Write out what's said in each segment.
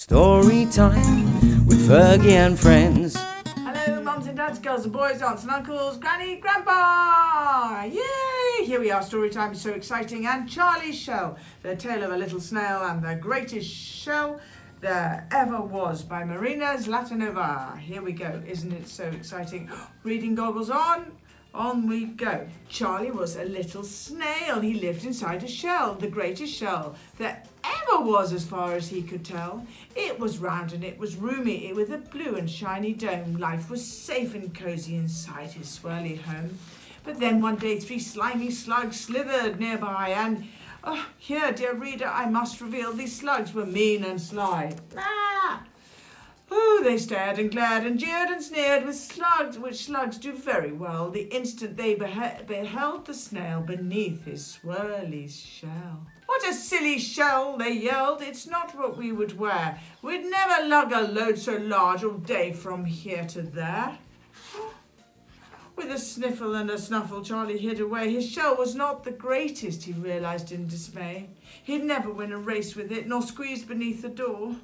Story time with Fergie and friends. Hello, mums and dads, girls and boys, aunts and uncles, granny, grandpa! Yay! Here we are, story time is so exciting. And Charlie's Shell, the tale of a little snail and the greatest shell there ever was, by Marina, Zlatanova. Here we go, isn't it so exciting? Reading goggles on we go. Charlie was a little snail. He lived inside a shell, the greatest shell that ever was, as far as he could tell. It was round and it was roomy, with a blue and shiny dome. Life was safe and cozy inside his swirly home. But then one day 3 slimy slugs slithered nearby, and here, dear reader, I must reveal these slugs were mean and sly. They stared and glared and jeered and sneered with slugs, which slugs do very well, the instant they beheld the snail beneath his swirly shell. "What a silly shell," they yelled. "It's not what we would wear. We'd never lug a load so large all day from here to there." With a sniffle and a snuffle, Charlie hid away. His shell was not the greatest, he realised in dismay. He'd never win a race with it, nor squeeze beneath the door.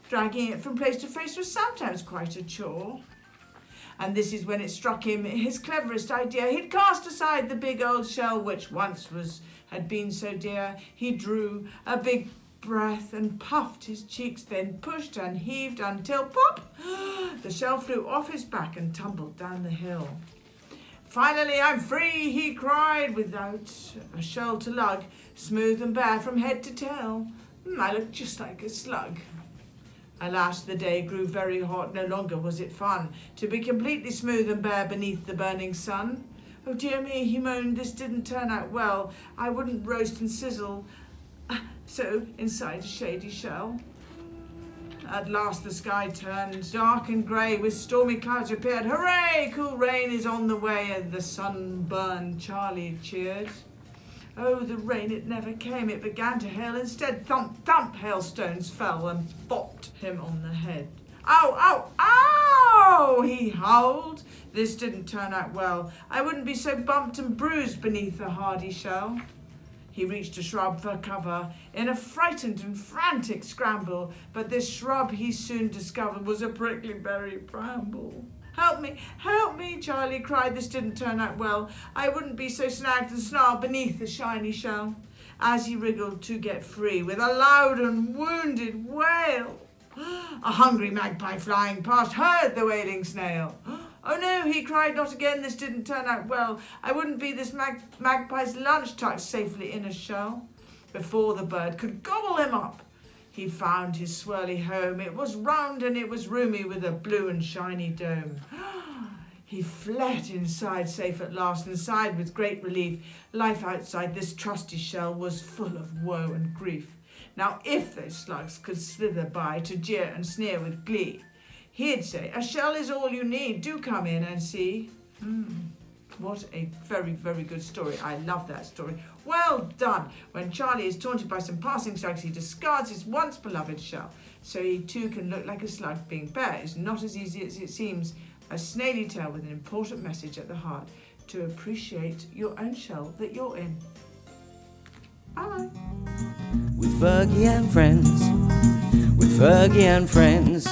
Dragging it from place to face was sometimes quite a chore. And this is when it struck him, his cleverest idea. He'd cast aside the big old shell which once had been so dear. He drew a big breath and puffed his cheeks, then pushed and heaved until, pop, the shell flew off his back and tumbled down the hill. "Finally, I'm free," he cried, without a shell to lug, smooth and bare from head to tail. I look just like a slug. Alas, the day grew very hot. No longer was it fun to be completely smooth and bare beneath the burning sun. "Oh dear me," he moaned, "this didn't turn out well. I wouldn't roast and sizzle so inside a shady shell." At last the sky turned dark and grey, with stormy clouds appeared. "Hooray! Cool rain is on the way," and the sunburned Charlie cheered. Oh, the rain, it never came. It began to hail instead. Thump, thump, hailstones fell and bopped him on the head. "Ow, ow, ow!" he howled. "This didn't turn out well. I wouldn't be so bumped and bruised beneath the hardy shell." He reached a shrub for cover in a frightened and frantic scramble, but this shrub he soon discovered was a prickly berry bramble. Help me," Charlie cried. "This didn't turn out well. I wouldn't be so snagged and snarled beneath the shiny shell." As he wriggled to get free with a loud and wounded wail, a hungry magpie flying past heard the wailing snail. "Oh no," he cried, "not again. This didn't turn out well. I wouldn't be this magpie's lunch tucked safely in a shell." Before the bird could gobble him up, he found his swirly home. It was round and it was roomy, with a blue and shiny dome. He fled inside safe at last, and sighed with great relief. Life outside this trusty shell was full of woe and grief. Now if those slugs could slither by to jeer and sneer with glee, he'd say, "A shell is all you need. Do come in and see." What a very, very good story. I love that story. Well done. When Charlie is taunted by some passing slugs, he discards his once beloved shell, so he too can look like a slug. Being bare is not as easy as it seems. A snaily tale with an important message at the heart: to appreciate your own shell that you're in. Bye. With Fergie and friends. With Fergie and friends.